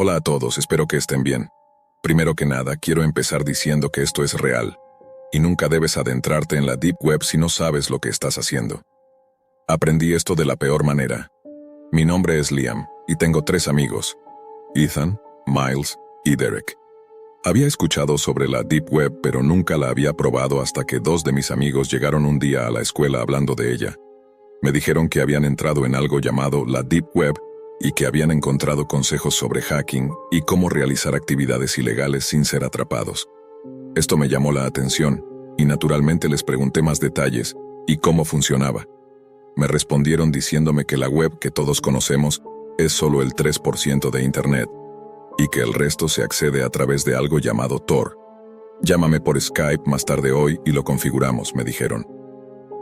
Hola a todos, espero que estén bien. Primero que nada, quiero empezar diciendo que esto es real, y nunca debes adentrarte en la Deep Web si no sabes lo que estás haciendo. Aprendí esto de la peor manera. Mi nombre es Liam, y tengo 3 amigos, Ethan, Miles y Derek. Había escuchado sobre la Deep Web, pero nunca la había probado hasta que 2 de mis amigos llegaron un día a la escuela hablando de ella. Me dijeron que habían entrado en algo llamado la Deep Web y que habían encontrado consejos sobre hacking y cómo realizar actividades ilegales sin ser atrapados. Esto me llamó la atención, y naturalmente les pregunté más detalles y cómo funcionaba. Me respondieron diciéndome que la web que todos conocemos es solo el 3% de Internet, y que el resto se accede a través de algo llamado Tor. Llámame por Skype más tarde hoy y lo configuramos, me dijeron.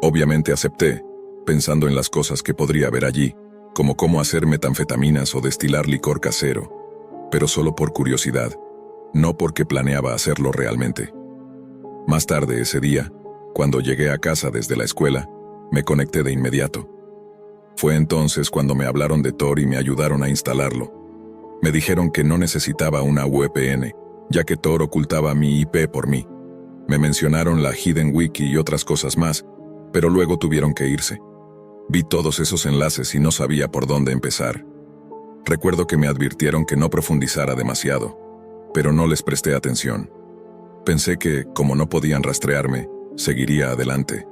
Obviamente acepté, pensando en las cosas que podría haber allí, como cómo hacer metanfetaminas o destilar licor casero, pero solo por curiosidad, no porque planeaba hacerlo realmente. Más tarde ese día, cuando llegué a casa desde la escuela, me conecté de inmediato. Fue entonces cuando me hablaron de Tor y me ayudaron a instalarlo. Me dijeron que no necesitaba una VPN, ya que Tor ocultaba mi IP por mí. Me mencionaron la Hidden Wiki y otras cosas más, pero luego tuvieron que irse. Vi todos esos enlaces y no sabía por dónde empezar. Recuerdo que me advirtieron que no profundizara demasiado, pero no les presté atención. Pensé que, como no podían rastrearme, seguiría adelante.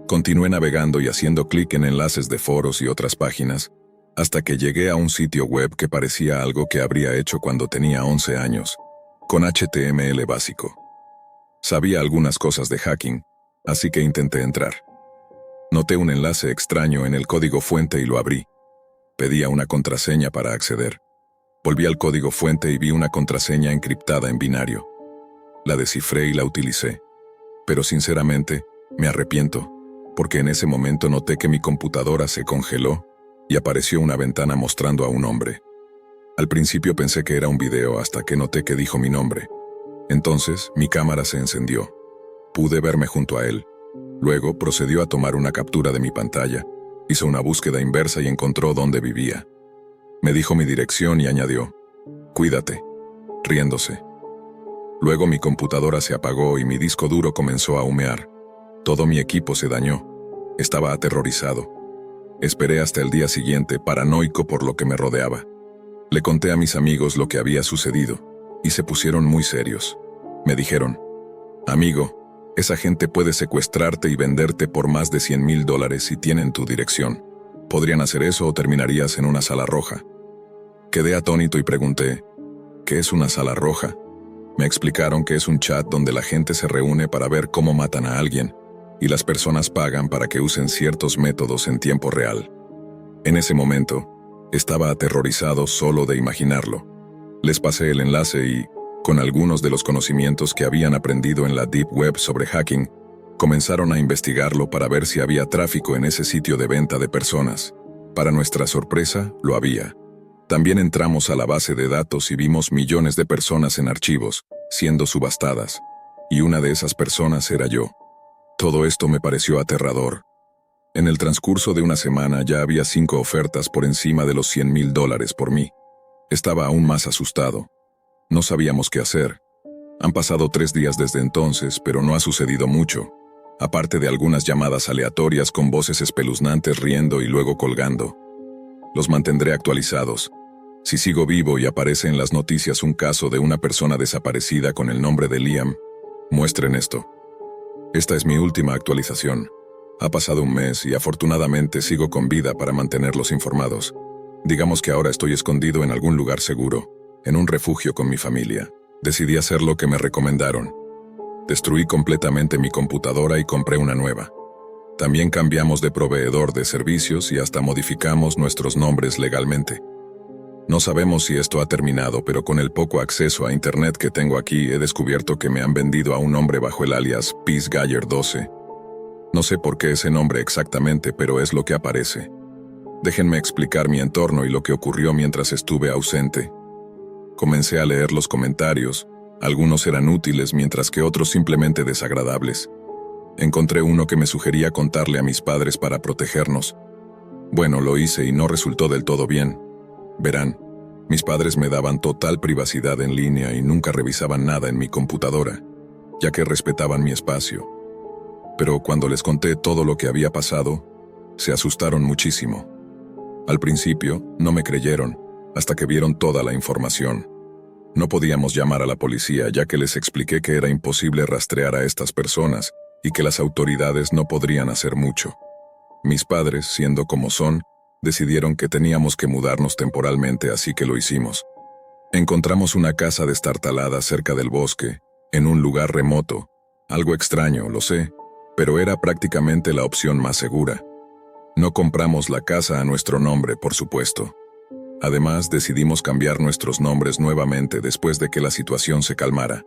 Continué navegando y haciendo clic en enlaces de foros y otras páginas, hasta que llegué a un sitio web que parecía algo que habría hecho cuando tenía 11 años, con HTML básico. Sabía algunas cosas de hacking, así que intenté entrar. Noté un enlace extraño en el código fuente y lo abrí. Pedía una contraseña para acceder. Volví al código fuente y vi una contraseña encriptada en binario. La descifré y la utilicé. Pero sinceramente, me arrepiento, porque en ese momento noté que mi computadora se congeló y apareció una ventana mostrando a un hombre. Al principio pensé que era un video hasta que noté que dijo mi nombre. Entonces, mi cámara se encendió. Pude verme junto a él. Luego procedió a tomar una captura de mi pantalla, hizo una búsqueda inversa y encontró dónde vivía. Me dijo mi dirección y añadió, «Cuídate», riéndose. Luego mi computadora se apagó y mi disco duro comenzó a humear. Todo mi equipo se dañó. Estaba aterrorizado. Esperé hasta el día siguiente, paranoico por lo que me rodeaba. Le conté a mis amigos lo que había sucedido, y se pusieron muy serios. Me dijeron, «Amigo, esa gente puede secuestrarte y venderte por más de $100,000 si tienen tu dirección. Podrían hacer eso o terminarías en una sala roja». Quedé atónito y pregunté, ¿qué es una sala roja? Me explicaron que es un chat donde la gente se reúne para ver cómo matan a alguien, y las personas pagan para que usen ciertos métodos en tiempo real. En ese momento, estaba aterrorizado solo de imaginarlo. Les pasé el enlace y, con algunos de los conocimientos que habían aprendido en la Deep Web sobre hacking, comenzaron a investigarlo para ver si había tráfico en ese sitio de venta de personas. Para nuestra sorpresa, lo había. También entramos a la base de datos y vimos millones de personas en archivos, siendo subastadas, y una de esas personas era yo. Todo esto me pareció aterrador. En el transcurso de una semana ya había 5 ofertas por encima de los $100,000 por mí. Estaba aún más asustado. No sabíamos qué hacer. Han pasado 3 días desde entonces, pero no ha sucedido mucho, aparte de algunas llamadas aleatorias con voces espeluznantes riendo y luego colgando. Los mantendré actualizados. Si sigo vivo y aparece en las noticias un caso de una persona desaparecida con el nombre de Liam, muestren esto. Esta es mi última actualización. Ha pasado un mes y afortunadamente sigo con vida para mantenerlos informados. Digamos que ahora estoy escondido en algún lugar seguro, en un refugio con mi familia. Decidí hacer lo que me recomendaron. Destruí completamente mi computadora y compré una nueva. También cambiamos de proveedor de servicios y hasta modificamos nuestros nombres legalmente. No sabemos si esto ha terminado, pero con el poco acceso a Internet que tengo aquí he descubierto que me han vendido a un hombre bajo el alias PeaceGaller12. No sé por qué ese nombre exactamente, pero es lo que aparece. Déjenme explicar mi entorno y lo que ocurrió mientras estuve ausente. Comencé a leer los comentarios. Algunos eran útiles mientras que otros simplemente desagradables. Encontré uno que me sugería contarle a mis padres para protegernos. Bueno, lo hice y no resultó del todo bien. Verán, Mis padres me daban total privacidad en línea y nunca revisaban nada en mi computadora, ya que respetaban mi espacio. Pero cuando les conté todo lo que había pasado, se asustaron muchísimo. Al principio, no me creyeron, hasta que vieron toda la información. No podíamos llamar a la policía, ya que les expliqué que era imposible rastrear a estas personas y que las autoridades no podrían hacer mucho. Mis padres, siendo como son, decidieron que teníamos que mudarnos temporalmente, así que lo hicimos. Encontramos una casa destartalada cerca del bosque, en un lugar remoto. Algo extraño, lo sé, pero era prácticamente la opción más segura. No compramos la casa a nuestro nombre, por supuesto. Además, decidimos cambiar nuestros nombres nuevamente después de que la situación se calmara.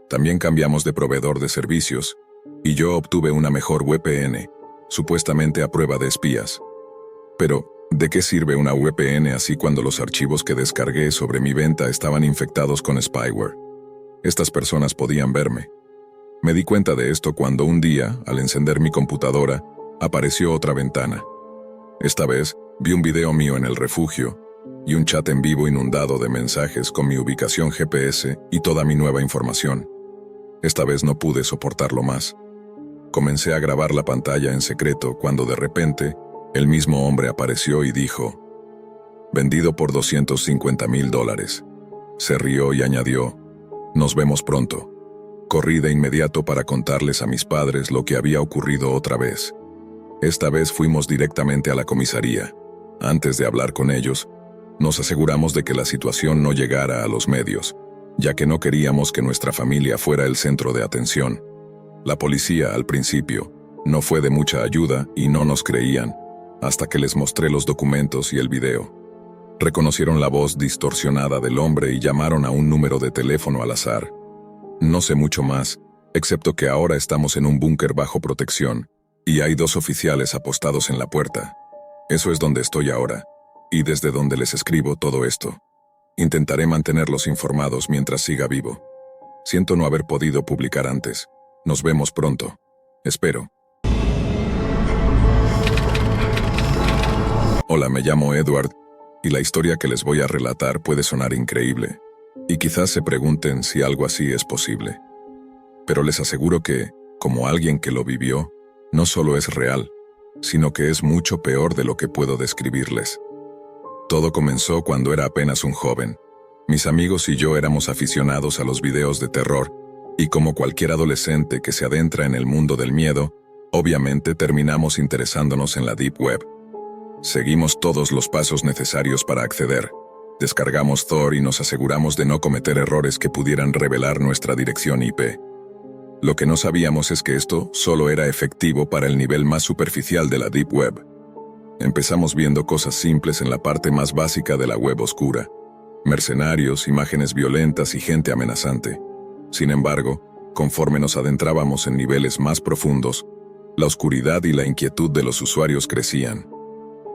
También cambiamos de proveedor de servicios, y yo obtuve una mejor VPN, supuestamente a prueba de espías. Pero, ¿de qué sirve una VPN así cuando los archivos que descargué sobre mi venta estaban infectados con spyware? Estas personas podían verme. Me di cuenta de esto cuando un día, al encender mi computadora, apareció otra ventana. Esta vez, vi un video mío en el refugio y un chat en vivo inundado de mensajes con mi ubicación GPS y toda mi nueva información. Esta vez no pude soportarlo más. Comencé a grabar la pantalla en secreto cuando de repente, el mismo hombre apareció y dijo: «Vendido por $250,000. Se rió y añadió: «Nos vemos pronto». Corrí de inmediato para contarles a mis padres lo que había ocurrido otra vez. Esta vez fuimos directamente a la comisaría. Antes de hablar con ellos, nos aseguramos de que la situación no llegara a los medios, ya que no queríamos que nuestra familia fuera el centro de atención. La policía, al principio, no fue de mucha ayuda y no nos creían, hasta que les mostré los documentos y el video. Reconocieron la voz distorsionada del hombre y llamaron a un número de teléfono al azar. No sé mucho más, excepto que ahora estamos en un búnker bajo protección, y hay 2 oficiales apostados en la puerta. Eso es donde estoy ahora, y desde donde les escribo todo esto. Intentaré mantenerlos informados mientras siga vivo. Siento no haber podido publicar antes. Nos vemos pronto. Espero. Hola, me llamo Edward, y la historia que les voy a relatar puede sonar increíble, y quizás se pregunten si algo así es posible. Pero les aseguro que, como alguien que lo vivió, no solo es real, sino que es mucho peor de lo que puedo describirles. Todo comenzó cuando era apenas un joven. Mis amigos y yo éramos aficionados a los videos de terror, y como cualquier adolescente que se adentra en el mundo del miedo, obviamente terminamos interesándonos en la Deep Web. Seguimos todos los pasos necesarios para acceder. Descargamos Tor y nos aseguramos de no cometer errores que pudieran revelar nuestra dirección IP. Lo que no sabíamos es que esto solo era efectivo para el nivel más superficial de la Deep Web. Empezamos viendo cosas simples en la parte más básica de la web oscura: mercenarios, imágenes violentas y gente amenazante. Sin embargo, conforme nos adentrábamos en niveles más profundos, la oscuridad y la inquietud de los usuarios crecían.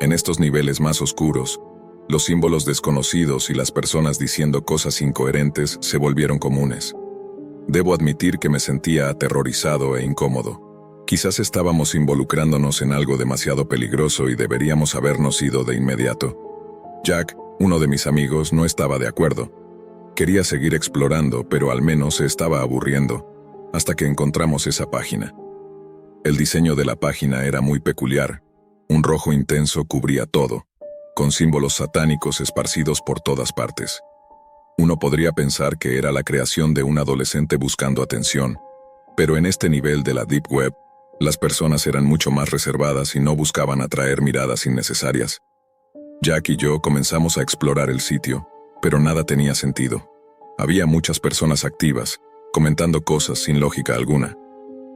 En estos niveles más oscuros, los símbolos desconocidos y las personas diciendo cosas incoherentes se volvieron comunes. Debo admitir que me sentía aterrorizado e incómodo. Quizás estábamos involucrándonos en algo demasiado peligroso y deberíamos habernos ido de inmediato. Jack, uno de mis amigos, no estaba de acuerdo. Quería seguir explorando, pero al menos se estaba aburriendo, hasta que encontramos esa página. El diseño de la página era muy peculiar. Un rojo intenso cubría todo, con símbolos satánicos esparcidos por todas partes. Uno podría pensar que era la creación de un adolescente buscando atención, pero en este nivel de la Deep Web, las personas eran mucho más reservadas y no buscaban atraer miradas innecesarias. Jack y yo comenzamos a explorar el sitio, pero nada tenía sentido. Había muchas personas activas, comentando cosas sin lógica alguna.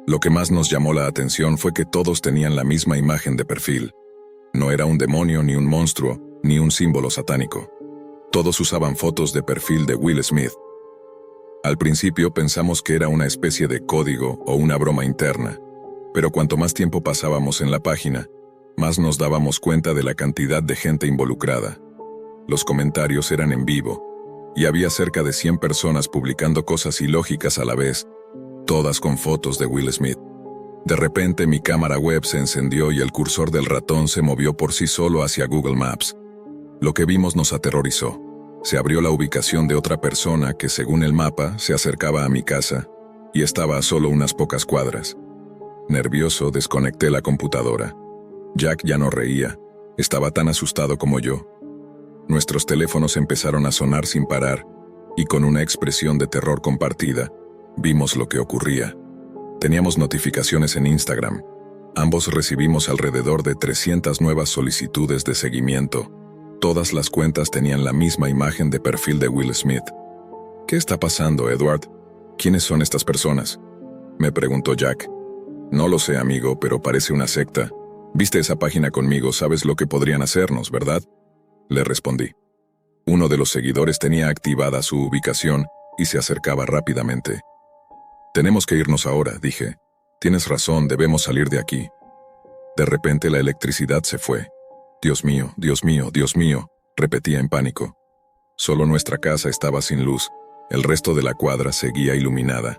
Lo que más nos llamó la atención fue que todos tenían la misma imagen de perfil. No era un demonio, ni un monstruo, ni un símbolo satánico. Todos usaban fotos de perfil de Will Smith. Al principio pensamos que era una especie de código o una broma interna, pero cuanto más tiempo pasábamos en la página, más nos dábamos cuenta de la cantidad de gente involucrada. Los comentarios eran en vivo, y había cerca de 100 personas publicando cosas ilógicas a la vez, todas con fotos de Will Smith. De repente mi cámara web se encendió y el cursor del ratón se movió por sí solo hacia Google Maps. Lo que vimos nos aterrorizó. Se abrió la ubicación de otra persona que, según el mapa, se acercaba a mi casa y estaba a solo unas pocas cuadras. Nervioso, desconecté la computadora. Jack ya no reía. Estaba tan asustado como yo. Nuestros teléfonos empezaron a sonar sin parar, y con una expresión de terror compartida, vimos lo que ocurría. Teníamos notificaciones en Instagram. Ambos recibimos alrededor de 300 nuevas solicitudes de seguimiento. Todas las cuentas tenían la misma imagen de perfil de Will Smith. ¿Qué está pasando, Edward? ¿Quiénes son estas personas?, me preguntó Jack. No lo sé, amigo, pero parece una secta. Viste esa página conmigo, sabes lo que podrían hacernos, ¿verdad?, le respondí. Uno de los seguidores tenía activada su ubicación y se acercaba rápidamente. Tenemos que irnos ahora, dije. Tienes razón, debemos salir de aquí. De repente la electricidad se fue. Dios mío, Dios mío, Dios mío, repetía en pánico. Solo nuestra casa estaba sin luz, el resto de la cuadra seguía iluminada.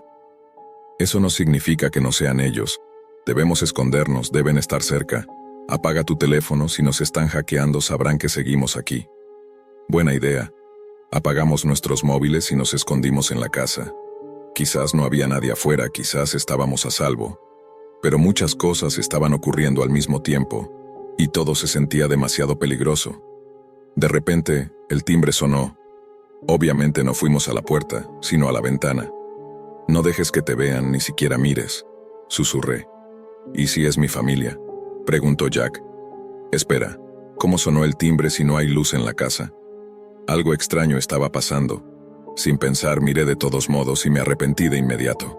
Eso no significa que no sean ellos. Debemos escondernos, deben estar cerca. Apaga tu teléfono, si nos están hackeando sabrán que seguimos aquí. Buena idea. Apagamos nuestros móviles y nos escondimos en la casa. Quizás no había nadie afuera, quizás estábamos a salvo. Pero muchas cosas estaban ocurriendo al mismo tiempo, y todo se sentía demasiado peligroso. De repente, el timbre sonó. Obviamente no fuimos a la puerta, sino a la ventana. No dejes que te vean, ni siquiera mires, susurré. ¿Y si es mi familia?, preguntó Jack. Espera, ¿cómo sonó el timbre si no hay luz en la casa? Algo extraño estaba pasando. Sin pensar miré de todos modos y me arrepentí de inmediato.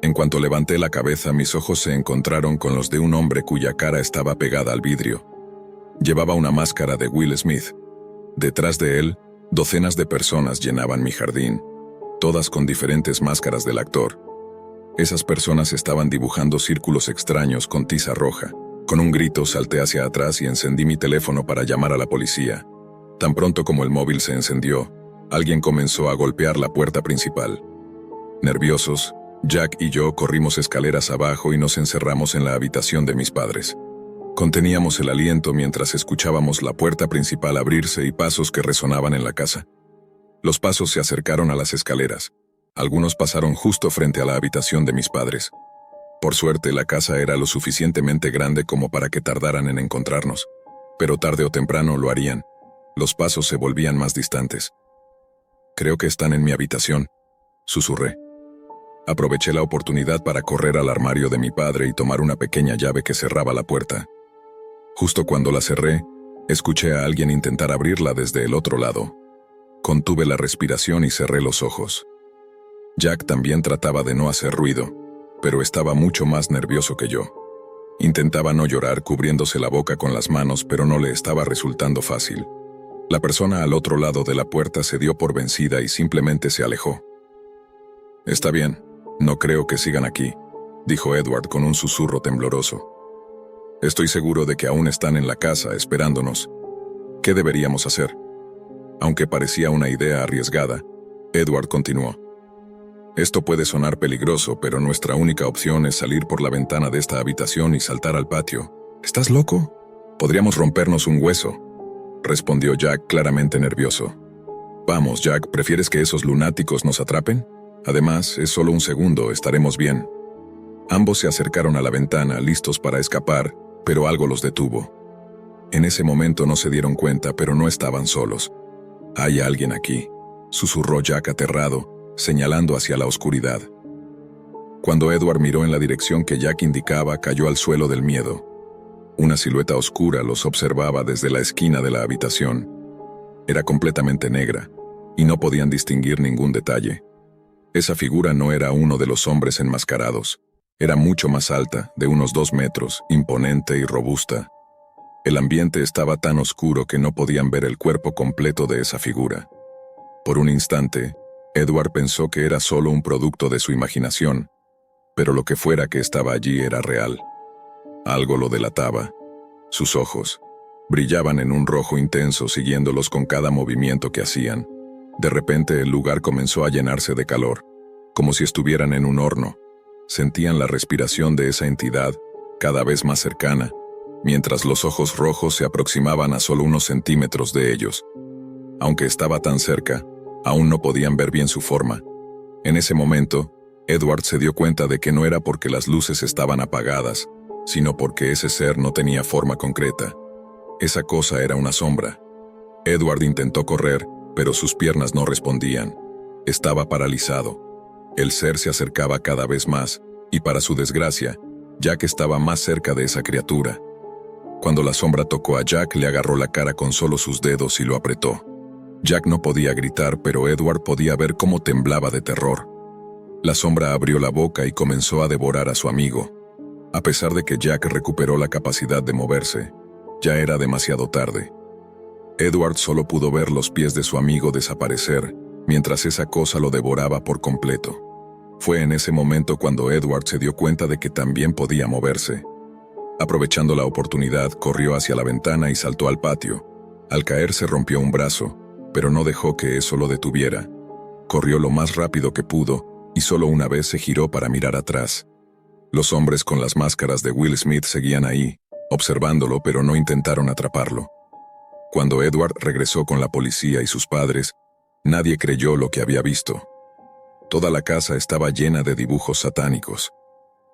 En cuanto levanté la cabeza, mis ojos se encontraron con los de un hombre cuya cara estaba pegada al vidrio. Llevaba una máscara de Will Smith. Detrás de él, docenas de personas llenaban mi jardín, todas con diferentes máscaras del actor. Esas personas estaban dibujando círculos extraños con tiza roja. Con un grito salté hacia atrás y encendí mi teléfono para llamar a la policía. Tan pronto como el móvil se encendió, alguien comenzó a golpear la puerta principal. Nerviosos, Jack y yo corrimos escaleras abajo y nos encerramos en la habitación de mis padres. Conteníamos el aliento mientras escuchábamos la puerta principal abrirse y pasos que resonaban en la casa. Los pasos se acercaron a las escaleras. Algunos pasaron justo frente a la habitación de mis padres. Por suerte, la casa era lo suficientemente grande como para que tardaran en encontrarnos. Pero tarde o temprano lo harían. Los pasos se volvían más distantes. Creo que están en mi habitación, susurré. Aproveché la oportunidad para correr al armario de mi padre y tomar una pequeña llave que cerraba la puerta. Justo cuando la cerré, escuché a alguien intentar abrirla desde el otro lado. Contuve la respiración y cerré los ojos. Jack también trataba de no hacer ruido, pero estaba mucho más nervioso que yo. Intentaba no llorar cubriéndose la boca con las manos, pero no le estaba resultando fácil. La persona al otro lado de la puerta se dio por vencida y simplemente se alejó. Está bien, no creo que sigan aquí, dijo Edward con un susurro tembloroso. Estoy seguro de que aún están en la casa esperándonos. ¿Qué deberíamos hacer? Aunque parecía una idea arriesgada, Edward continuó. Esto puede sonar peligroso, pero nuestra única opción es salir por la ventana de esta habitación y saltar al patio. ¿Estás loco? Podríamos rompernos un hueso, respondió Jack claramente nervioso. Vamos, Jack, ¿prefieres que esos lunáticos nos atrapen? Además, es solo un segundo, estaremos bien. Ambos se acercaron a la ventana, listos para escapar, pero algo los detuvo. En ese momento no se dieron cuenta, pero no estaban solos. Hay alguien aquí, susurró Jack aterrado, señalando hacia la oscuridad. Cuando Edward miró en la dirección que Jack indicaba, cayó al suelo del miedo. Una silueta oscura los observaba desde la esquina de la habitación. Era completamente negra, y no podían distinguir ningún detalle. Esa figura no era uno de los hombres enmascarados. Era mucho más alta, de unos 2 metros, imponente y robusta. El ambiente estaba tan oscuro que no podían ver el cuerpo completo de esa figura. Por un instante, Edward pensó que era solo un producto de su imaginación, pero lo que fuera que estaba allí era real. Algo lo delataba. Sus ojos brillaban en un rojo intenso, siguiéndolos con cada movimiento que hacían. De repente el lugar comenzó a llenarse de calor, como si estuvieran en un horno. Sentían la respiración de esa entidad, cada vez más cercana, mientras los ojos rojos se aproximaban a solo unos centímetros de ellos. Aunque estaba tan cerca, aún no podían ver bien su forma. En ese momento, Edward se dio cuenta de que no era porque las luces estaban apagadas, sino porque ese ser no tenía forma concreta. Esa cosa era una sombra. Edward intentó correr, pero sus piernas no respondían. Estaba paralizado. El ser se acercaba cada vez más, y para su desgracia, Jack estaba más cerca de esa criatura. Cuando la sombra tocó a Jack, le agarró la cara con solo sus dedos y lo apretó. Jack no podía gritar, pero Edward podía ver cómo temblaba de terror. La sombra abrió la boca y comenzó a devorar a su amigo. A pesar de que Jack recuperó la capacidad de moverse, ya era demasiado tarde. Edward solo pudo ver los pies de su amigo desaparecer, mientras esa cosa lo devoraba por completo. Fue en ese momento cuando Edward se dio cuenta de que también podía moverse. Aprovechando la oportunidad, corrió hacia la ventana y saltó al patio. Al caer se rompió un brazo, pero no dejó que eso lo detuviera. Corrió lo más rápido que pudo, y solo una vez se giró para mirar atrás. Los hombres con las máscaras de Will Smith seguían ahí, observándolo, pero no intentaron atraparlo. Cuando Edward regresó con la policía y sus padres, nadie creyó lo que había visto. Toda la casa estaba llena de dibujos satánicos.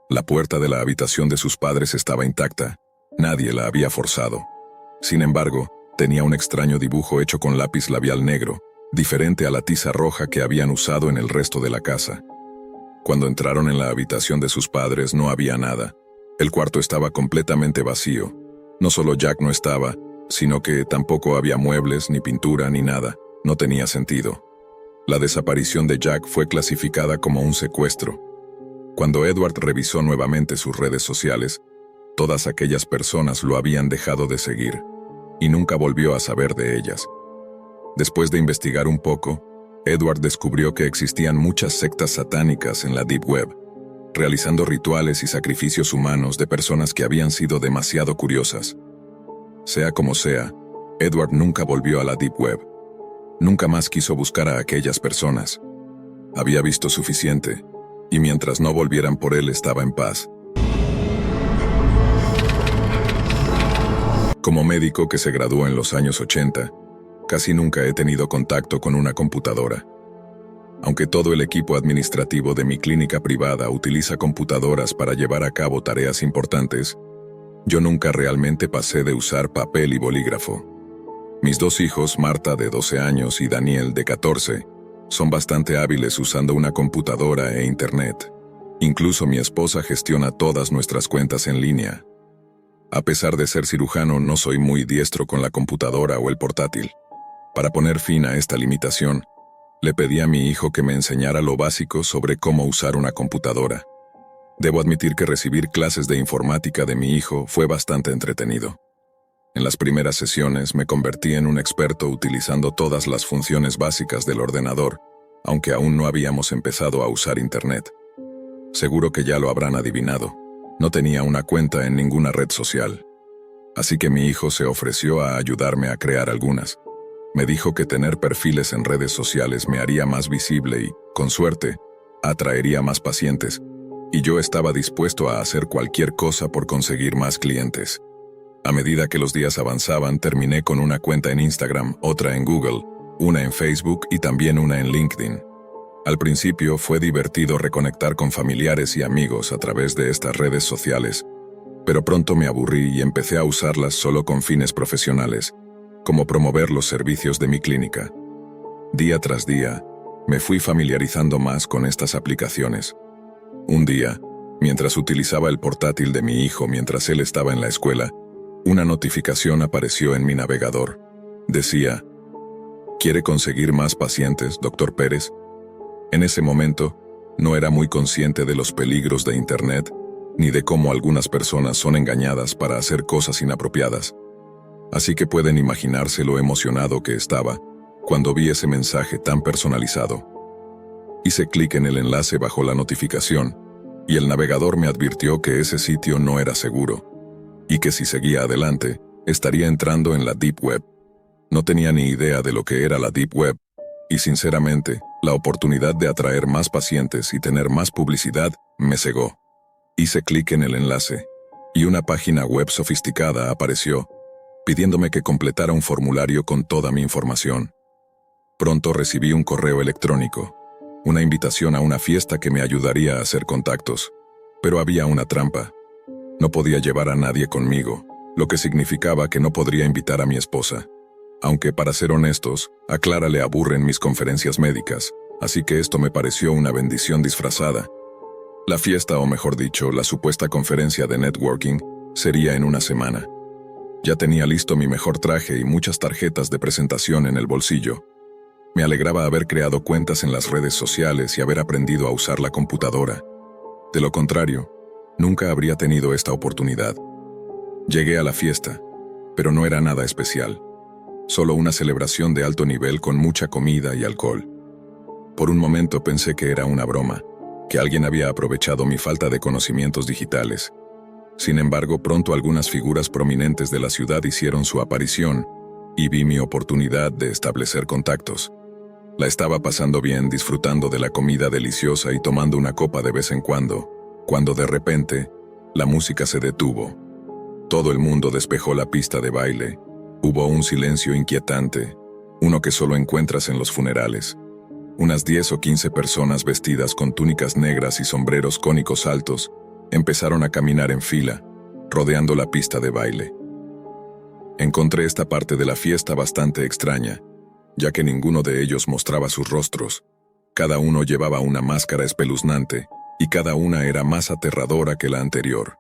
La puerta de la habitación de sus padres estaba intacta. Nadie la había forzado. Sin embargo, tenía un extraño dibujo hecho con lápiz labial negro, diferente a la tiza roja que habían usado en el resto de la casa. Cuando entraron en la habitación de sus padres no había nada. El cuarto estaba completamente vacío. No solo Jack no estaba, sino que tampoco había muebles, ni pintura, ni nada. No tenía sentido. La desaparición de Jack fue clasificada como un secuestro. Cuando Edward revisó nuevamente sus redes sociales, todas aquellas personas lo habían dejado de seguir, y nunca volvió a saber de ellas. Después de investigar un poco, Edward descubrió que existían muchas sectas satánicas en la Deep Web, realizando rituales y sacrificios humanos de personas que habían sido demasiado curiosas. Sea como sea, Edward nunca volvió a la Deep Web. Nunca más quiso buscar a aquellas personas. Había visto suficiente, y mientras no volvieran por él estaba en paz. Como médico que se graduó en los años 80, casi nunca he tenido contacto con una computadora. Aunque todo el equipo administrativo de mi clínica privada utiliza computadoras para llevar a cabo tareas importantes, yo nunca realmente pasé de usar papel y bolígrafo. Mis dos hijos, Marta de 12 años y Daniel de 14, son bastante hábiles usando una computadora e internet. Incluso mi esposa gestiona todas nuestras cuentas en línea. A pesar de ser cirujano, no soy muy diestro con la computadora o el portátil. Para poner fin a esta limitación, le pedí a mi hijo que me enseñara lo básico sobre cómo usar una computadora. Debo admitir que recibir clases de informática de mi hijo fue bastante entretenido. En las primeras sesiones me convertí en un experto utilizando todas las funciones básicas del ordenador, aunque aún no habíamos empezado a usar Internet. Seguro que ya lo habrán adivinado. No tenía una cuenta en ninguna red social. Así que mi hijo se ofreció a ayudarme a crear algunas. Me dijo que tener perfiles en redes sociales me haría más visible y, con suerte, atraería más pacientes, y yo estaba dispuesto a hacer cualquier cosa por conseguir más clientes. A medida que los días avanzaban, terminé con una cuenta en Instagram, otra en Google, una en Facebook y también una en LinkedIn. Al principio fue divertido reconectar con familiares y amigos a través de estas redes sociales, pero pronto me aburrí y empecé a usarlas solo con fines profesionales, como promover los servicios de mi clínica. Día tras día, me fui familiarizando más con estas aplicaciones. Un día, mientras utilizaba el portátil de mi hijo mientras él estaba en la escuela, una notificación apareció en mi navegador. Decía: ¿quiere conseguir más pacientes, Dr. Pérez? En ese momento, no era muy consciente de los peligros de Internet, ni de cómo algunas personas son engañadas para hacer cosas inapropiadas. Así que pueden imaginarse lo emocionado que estaba cuando vi ese mensaje tan personalizado. Hice clic en el enlace bajo la notificación, y el navegador me advirtió que ese sitio no era seguro, y que si seguía adelante, estaría entrando en la Deep Web. No tenía ni idea de lo que era la Deep Web, y sinceramente, la oportunidad de atraer más pacientes y tener más publicidad me cegó. Hice clic en el enlace, y una página web sofisticada apareció, pidiéndome que completara un formulario con toda mi información. Pronto recibí un correo electrónico, una invitación a una fiesta que me ayudaría a hacer contactos, pero había una trampa. No podía llevar a nadie conmigo, lo que significaba que no podría invitar a mi esposa. Aunque, para ser honestos, a Clara le aburren mis conferencias médicas, así que esto me pareció una bendición disfrazada. La fiesta, o mejor dicho, la supuesta conferencia de networking, sería en una semana. Ya tenía listo mi mejor traje y muchas tarjetas de presentación en el bolsillo. Me alegraba haber creado cuentas en las redes sociales y haber aprendido a usar la computadora. De lo contrario, nunca habría tenido esta oportunidad. Llegué a la fiesta, pero no era nada especial. Solo una celebración de alto nivel con mucha comida y alcohol. Por un momento pensé que era una broma, que alguien había aprovechado mi falta de conocimientos digitales. Sin embargo, pronto algunas figuras prominentes de la ciudad hicieron su aparición y vi mi oportunidad de establecer contactos. La estaba pasando bien, disfrutando de la comida deliciosa y tomando una copa de vez en cuando de repente, la música se detuvo. Todo el mundo despejó la pista de baile. Hubo un silencio inquietante, uno que solo encuentras en los funerales. Unas 10 o 15 personas vestidas con túnicas negras y sombreros cónicos altos empezaron a caminar en fila, rodeando la pista de baile. Encontré esta parte de la fiesta bastante extraña, ya que ninguno de ellos mostraba sus rostros. Cada uno llevaba una máscara espeluznante, y cada una era más aterradora que la anterior.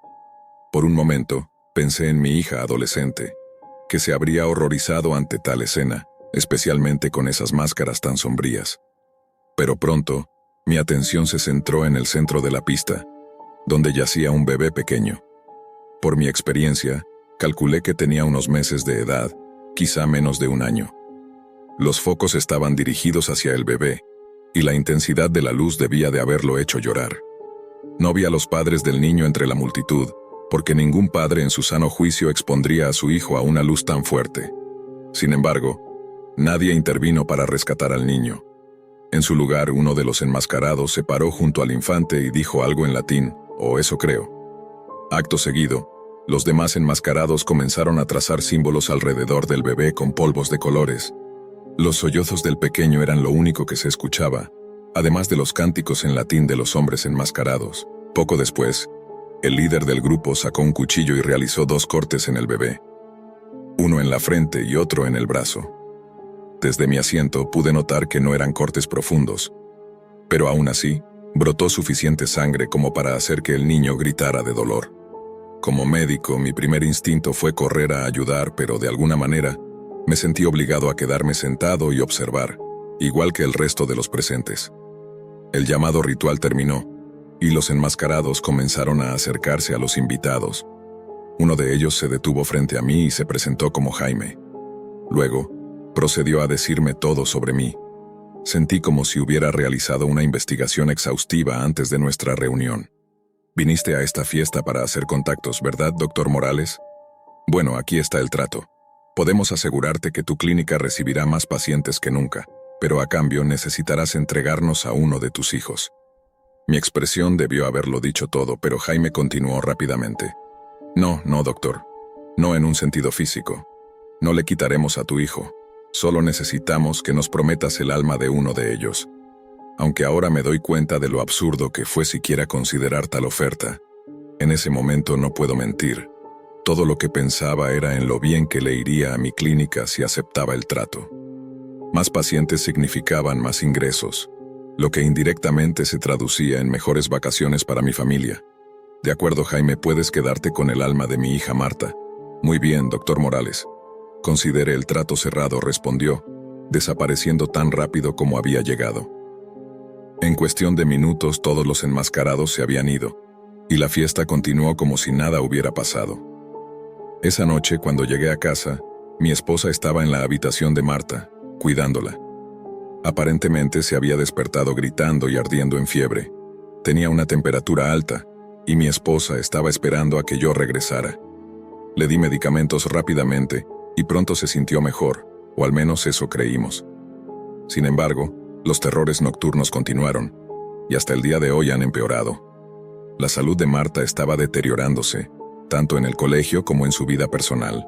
Por un momento, pensé en mi hija adolescente, que se habría horrorizado ante tal escena, especialmente con esas máscaras tan sombrías. Pero pronto, mi atención se centró en el centro de la pista, donde yacía un bebé pequeño. Por mi experiencia, calculé que tenía unos meses de edad, quizá menos de un año. Los focos estaban dirigidos hacia el bebé, y la intensidad de la luz debía de haberlo hecho llorar. No vi a los padres del niño entre la multitud, porque ningún padre en su sano juicio expondría a su hijo a una luz tan fuerte. Sin embargo, nadie intervino para rescatar al niño. En su lugar, uno de los enmascarados se paró junto al infante y dijo algo en latín, o eso creo. Acto seguido, los demás enmascarados comenzaron a trazar símbolos alrededor del bebé con polvos de colores. Los sollozos del pequeño eran lo único que se escuchaba, además de los cánticos en latín de los hombres enmascarados. Poco después, el líder del grupo sacó un cuchillo y realizó 2 cortes en el bebé, uno en la frente y otro en el brazo. Desde mi asiento pude notar que no eran cortes profundos, pero aún así, brotó suficiente sangre como para hacer que el niño gritara de dolor. Como médico, mi primer instinto fue correr a ayudar, pero de alguna manera, me sentí obligado a quedarme sentado y observar, igual que el resto de los presentes. El llamado ritual terminó, y los enmascarados comenzaron a acercarse a los invitados. Uno de ellos se detuvo frente a mí y se presentó como Jaime. Luego, procedió a decirme todo sobre mí. Sentí como si hubiera realizado una investigación exhaustiva antes de nuestra reunión. Viniste a esta fiesta para hacer contactos, ¿verdad, doctor Morales? Bueno, aquí está el trato. Podemos asegurarte que tu clínica recibirá más pacientes que nunca, pero a cambio necesitarás entregarnos a uno de tus hijos. Mi expresión debió haberlo dicho todo, pero Jaime continuó rápidamente. No, doctor. No en un sentido físico. No le quitaremos a tu hijo. Solo necesitamos que nos prometas el alma de uno de ellos. Aunque ahora me doy cuenta de lo absurdo que fue siquiera considerar tal oferta. En ese momento no puedo mentir. Todo lo que pensaba era en lo bien que le iría a mi clínica si aceptaba el trato. Más pacientes significaban más ingresos, lo que indirectamente se traducía en mejores vacaciones para mi familia. De acuerdo, Jaime, puedes quedarte con el alma de mi hija Marta. Muy bien, doctor Morales. Considere el trato cerrado, respondió, desapareciendo tan rápido como había llegado. En cuestión de minutos todos los enmascarados se habían ido, y la fiesta continuó como si nada hubiera pasado. Esa noche, cuando llegué a casa, mi esposa estaba en la habitación de Marta, cuidándola. Aparentemente se había despertado gritando y ardiendo en fiebre. Tenía una temperatura alta, y mi esposa estaba esperando a que yo regresara. Le di medicamentos rápidamente, y pronto se sintió mejor, o al menos eso creímos. Sin embargo, los terrores nocturnos continuaron, y hasta el día de hoy han empeorado. La salud de Marta estaba deteriorándose, tanto en el colegio como en su vida personal.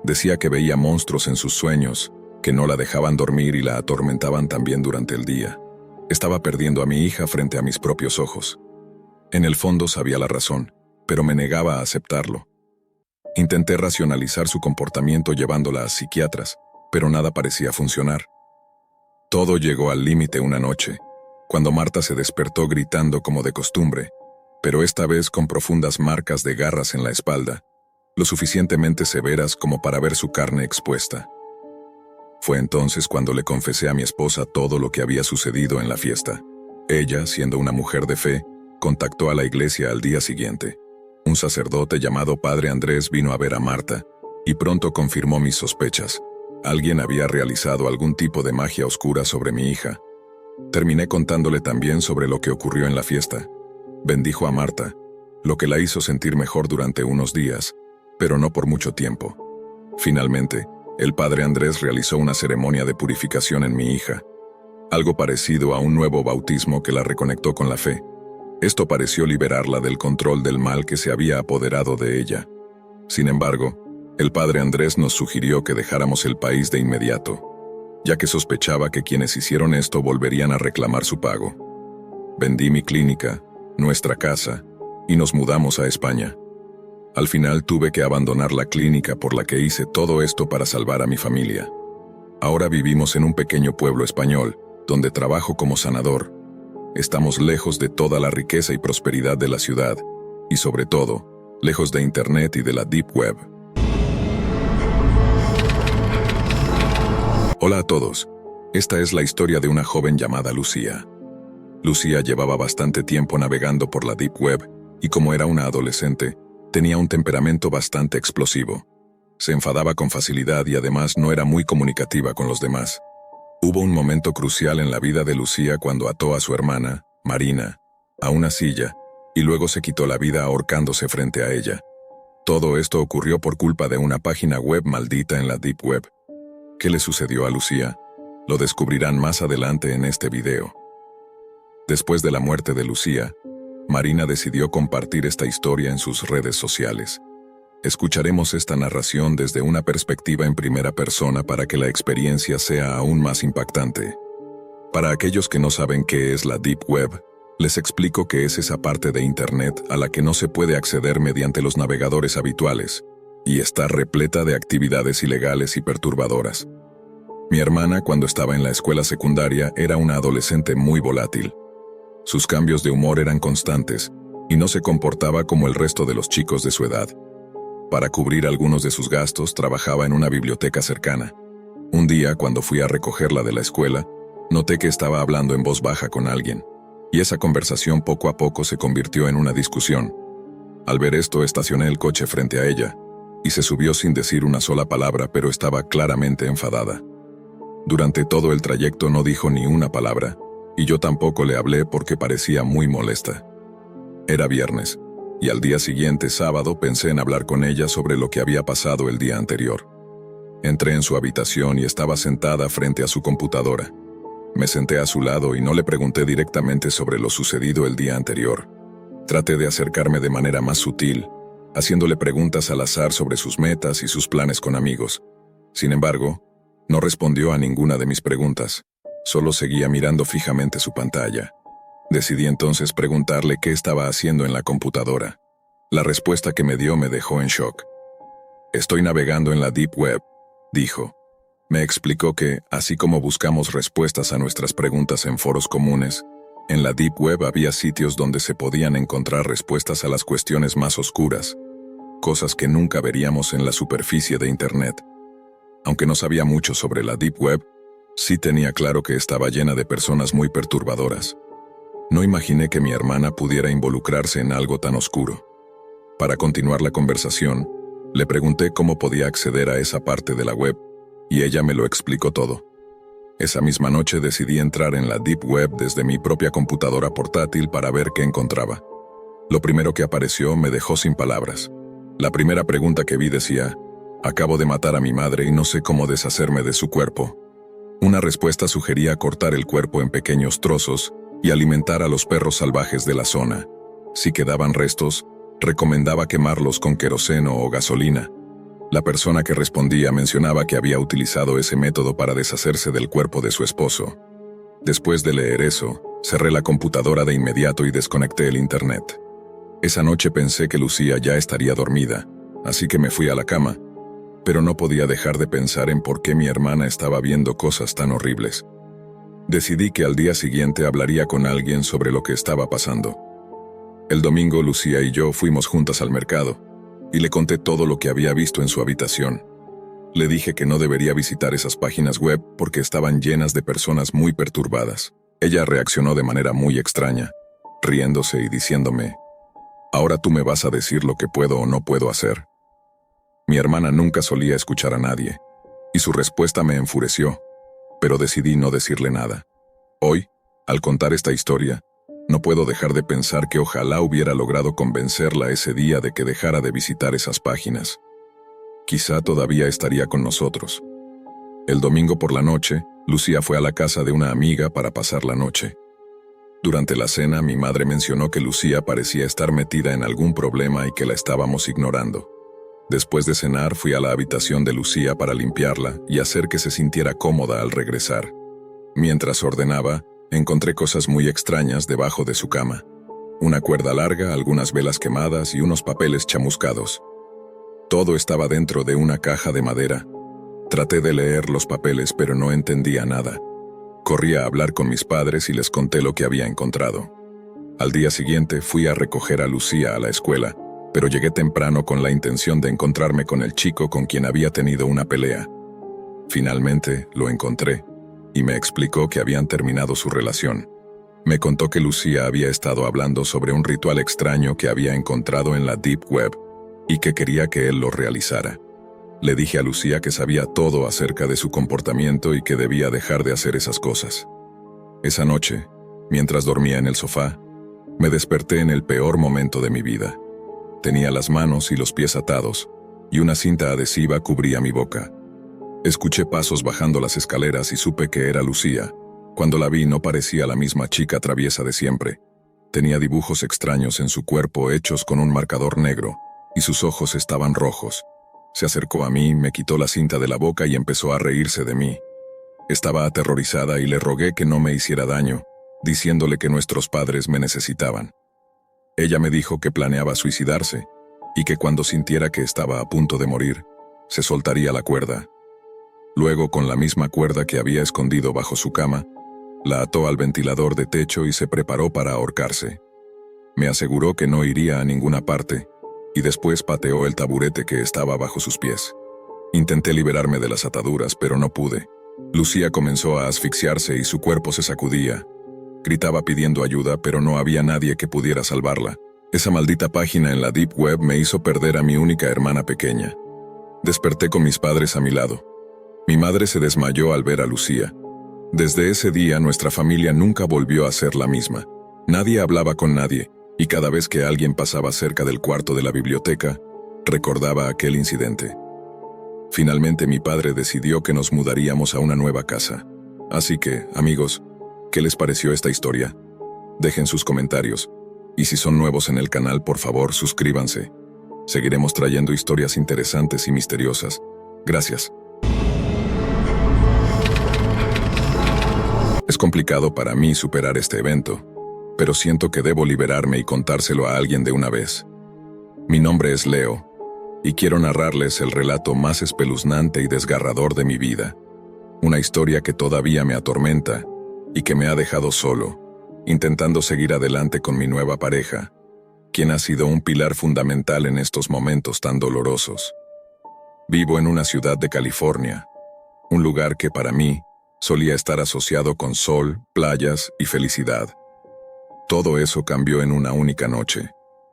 Decía que veía monstruos en sus sueños, que no la dejaban dormir y la atormentaban también durante el día. Estaba perdiendo a mi hija frente a mis propios ojos. En el fondo sabía la razón, pero me negaba a aceptarlo. Intenté racionalizar su comportamiento llevándola a psiquiatras, pero nada parecía funcionar. Todo llegó al límite una noche, cuando Marta se despertó gritando como de costumbre, pero esta vez con profundas marcas de garras en la espalda, lo suficientemente severas como para ver su carne expuesta. Fue entonces cuando le confesé a mi esposa todo lo que había sucedido en la fiesta. Ella, siendo una mujer de fe, contactó a la iglesia al día siguiente. Un sacerdote llamado Padre Andrés vino a ver a Marta, y pronto confirmó mis sospechas. Alguien había realizado algún tipo de magia oscura sobre mi hija. Terminé contándole también sobre lo que ocurrió en la fiesta. Bendijo a Marta, lo que la hizo sentir mejor durante unos días, pero no por mucho tiempo. Finalmente, el Padre Andrés realizó una ceremonia de purificación en mi hija, algo parecido a un nuevo bautismo que la reconectó con la fe. Esto pareció liberarla del control del mal que se había apoderado de ella. Sin embargo, el Padre Andrés nos sugirió que dejáramos el país de inmediato, ya que sospechaba que quienes hicieron esto volverían a reclamar su pago. Vendí mi clínica, nuestra casa, y nos mudamos a España. Al final tuve que abandonar la clínica por la que hice todo esto para salvar a mi familia. Ahora vivimos en un pequeño pueblo español, donde trabajo como sanador. Estamos lejos de toda la riqueza y prosperidad de la ciudad, y sobre todo, lejos de Internet y de la Deep Web. Hola a todos. Esta es la historia de una joven llamada Lucía. Lucía llevaba bastante tiempo navegando por la Deep Web, y como era una adolescente, tenía un temperamento bastante explosivo. Se enfadaba con facilidad y además no era muy comunicativa con los demás. Hubo un momento crucial en la vida de Lucía cuando ató a su hermana, Marina, a una silla, y luego se quitó la vida ahorcándose frente a ella. Todo esto ocurrió por culpa de una página web maldita en la Deep Web. ¿Qué le sucedió a Lucía? Lo descubrirán más adelante en este video. Después de la muerte de Lucía, Marina decidió compartir esta historia en sus redes sociales. Escucharemos esta narración desde una perspectiva en primera persona para que la experiencia sea aún más impactante. Para aquellos que no saben qué es la Deep Web, les explico que es esa parte de Internet a la que no se puede acceder mediante los navegadores habituales, y está repleta de actividades ilegales y perturbadoras. Mi hermana, cuando estaba en la escuela secundaria, era una adolescente muy volátil. Sus cambios de humor eran constantes, y no se comportaba como el resto de los chicos de su edad. Para cubrir algunos de sus gastos, trabajaba en una biblioteca cercana. Un día, cuando fui a recogerla de la escuela, noté que estaba hablando en voz baja con alguien, y esa conversación poco a poco se convirtió en una discusión. Al ver esto, estacioné el coche frente a ella, y se subió sin decir una sola palabra, pero estaba claramente enfadada. Durante todo el trayecto no dijo ni una palabra, y yo tampoco le hablé porque parecía muy molesta. Era viernes, y al día siguiente, sábado, pensé en hablar con ella sobre lo que había pasado el día anterior. Entré en su habitación y estaba sentada frente a su computadora. Me senté a su lado y no le pregunté directamente sobre lo sucedido el día anterior. Traté de acercarme de manera más sutil, haciéndole preguntas al azar sobre sus metas y sus planes con amigos. Sin embargo, no respondió a ninguna de mis preguntas, solo seguía mirando fijamente su pantalla. Decidí entonces preguntarle qué estaba haciendo en la computadora. La respuesta que me dio me dejó en shock. «Estoy navegando en la Deep Web», dijo. Me explicó que, así como buscamos respuestas a nuestras preguntas en foros comunes, en la Deep Web había sitios donde se podían encontrar respuestas a las cuestiones más oscuras, cosas que nunca veríamos en la superficie de Internet. Aunque no sabía mucho sobre la Deep Web, sí tenía claro que estaba llena de personas muy perturbadoras. No imaginé que mi hermana pudiera involucrarse en algo tan oscuro. Para continuar la conversación, le pregunté cómo podía acceder a esa parte de la web, y ella me lo explicó todo. Esa misma noche decidí entrar en la Deep Web desde mi propia computadora portátil para ver qué encontraba. Lo primero que apareció me dejó sin palabras. La primera pregunta que vi decía: «Acabo de matar a mi madre y no sé cómo deshacerme de su cuerpo». Una respuesta sugería cortar el cuerpo en pequeños trozos y alimentar a los perros salvajes de la zona. Si quedaban restos, recomendaba quemarlos con queroseno o gasolina. La persona que respondía mencionaba que había utilizado ese método para deshacerse del cuerpo de su esposo. Después de leer eso, cerré la computadora de inmediato y desconecté el internet. Esa noche pensé que Lucía ya estaría dormida, así que me fui a la cama, pero no podía dejar de pensar en por qué mi hermana estaba viendo cosas tan horribles. Decidí que al día siguiente hablaría con alguien sobre lo que estaba pasando. El domingo Lucía y yo fuimos juntas al mercado, y le conté todo lo que había visto en su habitación. Le dije que no debería visitar esas páginas web porque estaban llenas de personas muy perturbadas. Ella reaccionó de manera muy extraña, riéndose y diciéndome: «Ahora tú me vas a decir lo que puedo o no puedo hacer». Mi hermana nunca solía escuchar a nadie, y su respuesta me enfureció, pero decidí no decirle nada. Hoy, al contar esta historia, no puedo dejar de pensar que ojalá hubiera logrado convencerla ese día de que dejara de visitar esas páginas. Quizá todavía estaría con nosotros. El domingo por la noche, Lucía fue a la casa de una amiga para pasar la noche. Durante la cena, mi madre mencionó que Lucía parecía estar metida en algún problema y que la estábamos ignorando. Después de cenar, fui a la habitación de Lucía para limpiarla y hacer que se sintiera cómoda al regresar. Mientras ordenaba, encontré cosas muy extrañas debajo de su cama. Una cuerda larga, algunas velas quemadas y unos papeles chamuscados. Todo estaba dentro de una caja de madera. Traté de leer los papeles, pero no entendía nada. Corrí a hablar con mis padres y les conté lo que había encontrado. Al día siguiente fui a recoger a Lucía a la escuela, pero llegué temprano con la intención de encontrarme con el chico con quien había tenido una pelea. Finalmente lo encontré, y me explicó que habían terminado su relación. Me contó que Lucía había estado hablando sobre un ritual extraño que había encontrado en la Deep Web, y que quería que él lo realizara. Le dije a Lucía que sabía todo acerca de su comportamiento y que debía dejar de hacer esas cosas. Esa noche, mientras dormía en el sofá, me desperté en el peor momento de mi vida. Tenía las manos y los pies atados, y una cinta adhesiva cubría mi boca. Escuché pasos bajando las escaleras y supe que era Lucía. Cuando la vi no parecía la misma chica traviesa de siempre. Tenía dibujos extraños en su cuerpo hechos con un marcador negro, y sus ojos estaban rojos. Se acercó a mí, me quitó la cinta de la boca y empezó a reírse de mí. Estaba aterrorizada y le rogué que no me hiciera daño, diciéndole que nuestros padres me necesitaban. Ella me dijo que planeaba suicidarse, y que cuando sintiera que estaba a punto de morir, se soltaría la cuerda. Luego, con la misma cuerda que había escondido bajo su cama, la ató al ventilador de techo y se preparó para ahorcarse. Me aseguró que no iría a ninguna parte, y después pateó el taburete que estaba bajo sus pies. Intenté liberarme de las ataduras, pero no pude. Lucía comenzó a asfixiarse y su cuerpo se sacudía. Gritaba pidiendo ayuda, pero no había nadie que pudiera salvarla. Esa maldita página en la Deep Web me hizo perder a mi única hermana pequeña. Desperté con mis padres a mi lado. Mi madre se desmayó al ver a Lucía. Desde ese día nuestra familia nunca volvió a ser la misma. Nadie hablaba con nadie, y cada vez que alguien pasaba cerca del cuarto de la biblioteca, recordaba aquel incidente. Finalmente mi padre decidió que nos mudaríamos a una nueva casa. Así que, amigos, ¿qué les pareció esta historia? Dejen sus comentarios, y si son nuevos en el canal, por favor, suscríbanse. Seguiremos trayendo historias interesantes y misteriosas. Gracias. Es complicado para mí superar este evento, pero siento que debo liberarme y contárselo a alguien de una vez. Mi nombre es Leo, y quiero narrarles el relato más espeluznante y desgarrador de mi vida. Una historia que todavía me atormenta y que me ha dejado solo, intentando seguir adelante con mi nueva pareja, quien ha sido un pilar fundamental en estos momentos tan dolorosos. Vivo en una ciudad de California, un lugar que para mí solía estar asociado con sol, playas y felicidad. Todo eso cambió en una única noche,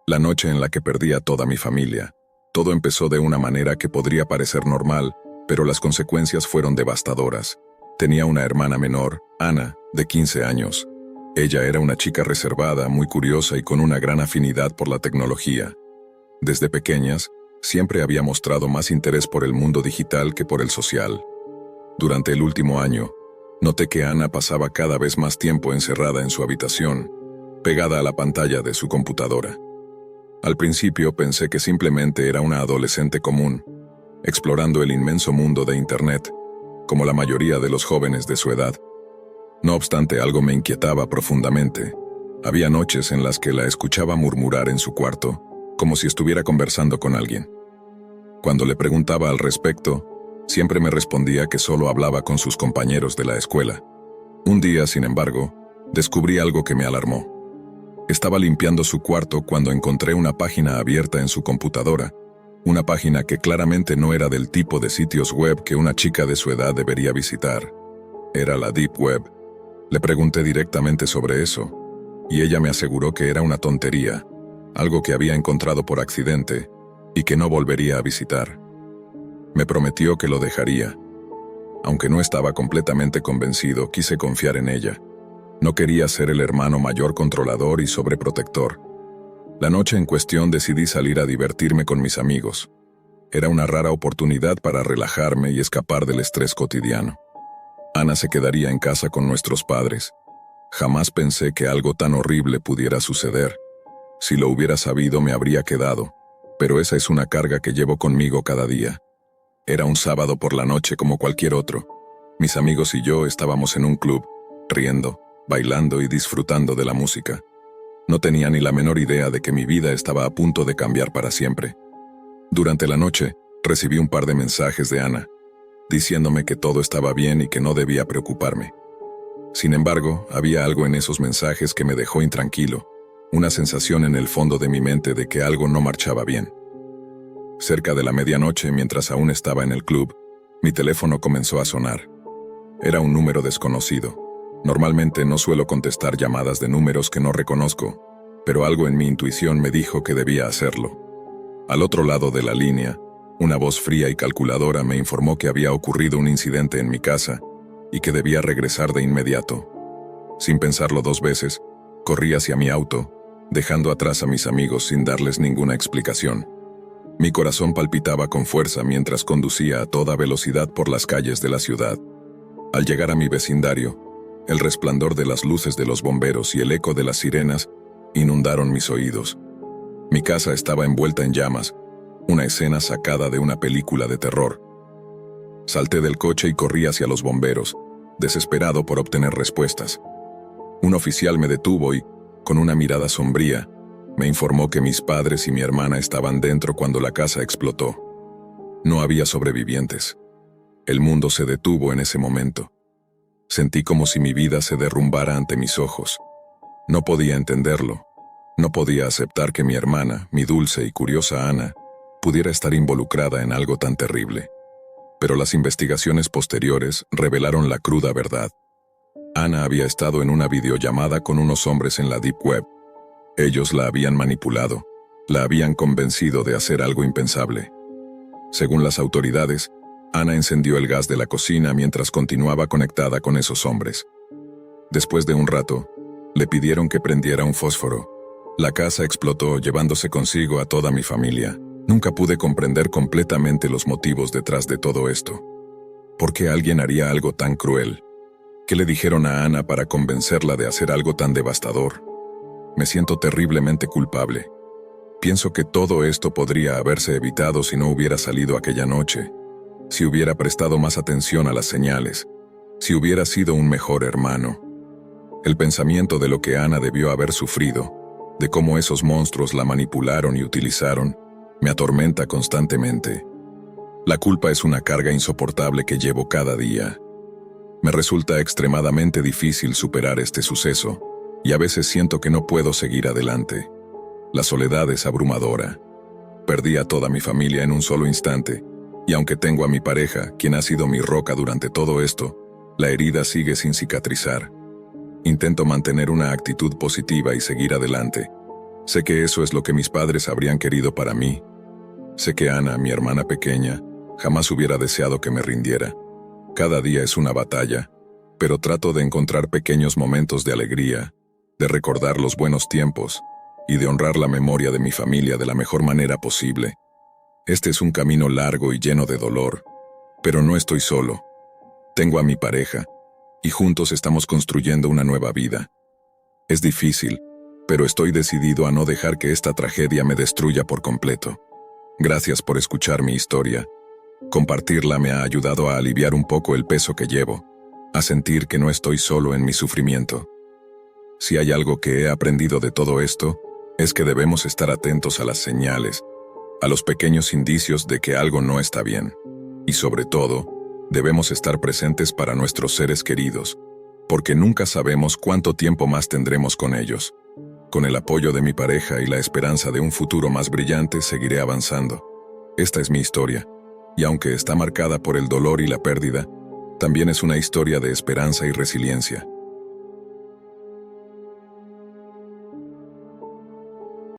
la noche en la que perdí a toda mi familia. Todo empezó de una manera que podría parecer normal, pero las consecuencias fueron devastadoras. Tenía una hermana menor, Ana, de 15 años. Ella era una chica reservada, muy curiosa y con una gran afinidad por la tecnología. Desde pequeñas, siempre había mostrado más interés por el mundo digital que por el social. Durante el último año, noté que Ana pasaba cada vez más tiempo encerrada en su habitación, pegada a la pantalla de su computadora. Al principio pensé que simplemente era una adolescente común, explorando el inmenso mundo de Internet, como la mayoría de los jóvenes de su edad. No obstante, algo me inquietaba profundamente. Había noches en las que la escuchaba murmurar en su cuarto, como si estuviera conversando con alguien. Cuando le preguntaba al respecto, siempre me respondía que solo hablaba con sus compañeros de la escuela. Un día, sin embargo, descubrí algo que me alarmó. Estaba limpiando su cuarto cuando encontré una página abierta en su computadora, una página que claramente no era del tipo de sitios web que una chica de su edad debería visitar. Era la Deep Web. Le pregunté directamente sobre eso, y ella me aseguró que era una tontería, algo que había encontrado por accidente y que no volvería a visitar. Me prometió que lo dejaría. Aunque no estaba completamente convencido, quise confiar en ella. No quería ser el hermano mayor controlador y sobreprotector. La noche en cuestión decidí salir a divertirme con mis amigos. Era una rara oportunidad para relajarme y escapar del estrés cotidiano. Ana se quedaría en casa con nuestros padres. Jamás pensé que algo tan horrible pudiera suceder. Si lo hubiera sabido me habría quedado, pero esa es una carga que llevo conmigo cada día. Era un sábado por la noche como cualquier otro. Mis amigos y yo estábamos en un club, riendo, bailando y disfrutando de la música. No tenía ni la menor idea de que mi vida estaba a punto de cambiar para siempre. Durante la noche, recibí un par de mensajes de Ana, diciéndome que todo estaba bien y que no debía preocuparme. Sin embargo, había algo en esos mensajes que me dejó intranquilo, una sensación en el fondo de mi mente de que algo no marchaba bien. Cerca de la medianoche, mientras aún estaba en el club, mi teléfono comenzó a sonar. Era un número desconocido. Normalmente no suelo contestar llamadas de números que no reconozco, pero algo en mi intuición me dijo que debía hacerlo. Al otro lado de la línea, una voz fría y calculadora me informó que había ocurrido un incidente en mi casa y que debía regresar de inmediato. Sin pensarlo dos veces, corrí hacia mi auto, dejando atrás a mis amigos sin darles ninguna explicación. Mi corazón palpitaba con fuerza mientras conducía a toda velocidad por las calles de la ciudad. Al llegar a mi vecindario, el resplandor de las luces de los bomberos y el eco de las sirenas inundaron mis oídos. Mi casa estaba envuelta en llamas, una escena sacada de una película de terror. Salté del coche y corrí hacia los bomberos, desesperado por obtener respuestas. Un oficial me detuvo y, con una mirada sombría, me informó que mis padres y mi hermana estaban dentro cuando la casa explotó. No había sobrevivientes. El mundo se detuvo en ese momento. Sentí como si mi vida se derrumbara ante mis ojos. No podía entenderlo. No podía aceptar que mi hermana, mi dulce y curiosa Ana, pudiera estar involucrada en algo tan terrible. Pero las investigaciones posteriores revelaron la cruda verdad. Ana había estado en una videollamada con unos hombres en la Deep Web. Ellos la habían manipulado, la habían convencido de hacer algo impensable. Según las autoridades, Ana encendió el gas de la cocina mientras continuaba conectada con esos hombres. Después de un rato, le pidieron que prendiera un fósforo. La casa explotó llevándose consigo a toda mi familia. Nunca pude comprender completamente los motivos detrás de todo esto. ¿Por qué alguien haría algo tan cruel? ¿Qué le dijeron a Ana para convencerla de hacer algo tan devastador? Me siento terriblemente culpable. Pienso que todo esto podría haberse evitado si no hubiera salido aquella noche, si hubiera prestado más atención a las señales, si hubiera sido un mejor hermano. El pensamiento de lo que Ana debió haber sufrido, de cómo esos monstruos la manipularon y utilizaron, me atormenta constantemente. La culpa es una carga insoportable que llevo cada día. Me resulta extremadamente difícil superar este suceso, y a veces siento que no puedo seguir adelante. La soledad es abrumadora. Perdí a toda mi familia en un solo instante, y aunque tengo a mi pareja, quien ha sido mi roca durante todo esto, la herida sigue sin cicatrizar. Intento mantener una actitud positiva y seguir adelante. Sé que eso es lo que mis padres habrían querido para mí. Sé que Ana, mi hermana pequeña, jamás hubiera deseado que me rindiera. Cada día es una batalla, pero trato de encontrar pequeños momentos de alegría, de recordar los buenos tiempos y de honrar la memoria de mi familia de la mejor manera posible. Este es un camino largo y lleno de dolor, pero no estoy solo. Tengo a mi pareja, y juntos estamos construyendo una nueva vida. Es difícil, pero estoy decidido a no dejar que esta tragedia me destruya por completo. Gracias por escuchar mi historia. Compartirla me ha ayudado a aliviar un poco el peso que llevo, a sentir que no estoy solo en mi sufrimiento. Si hay algo que he aprendido de todo esto, es que debemos estar atentos a las señales, a los pequeños indicios de que algo no está bien. Y sobre todo, debemos estar presentes para nuestros seres queridos, porque nunca sabemos cuánto tiempo más tendremos con ellos. Con el apoyo de mi pareja y la esperanza de un futuro más brillante, seguiré avanzando. Esta es mi historia, y aunque está marcada por el dolor y la pérdida, también es una historia de esperanza y resiliencia.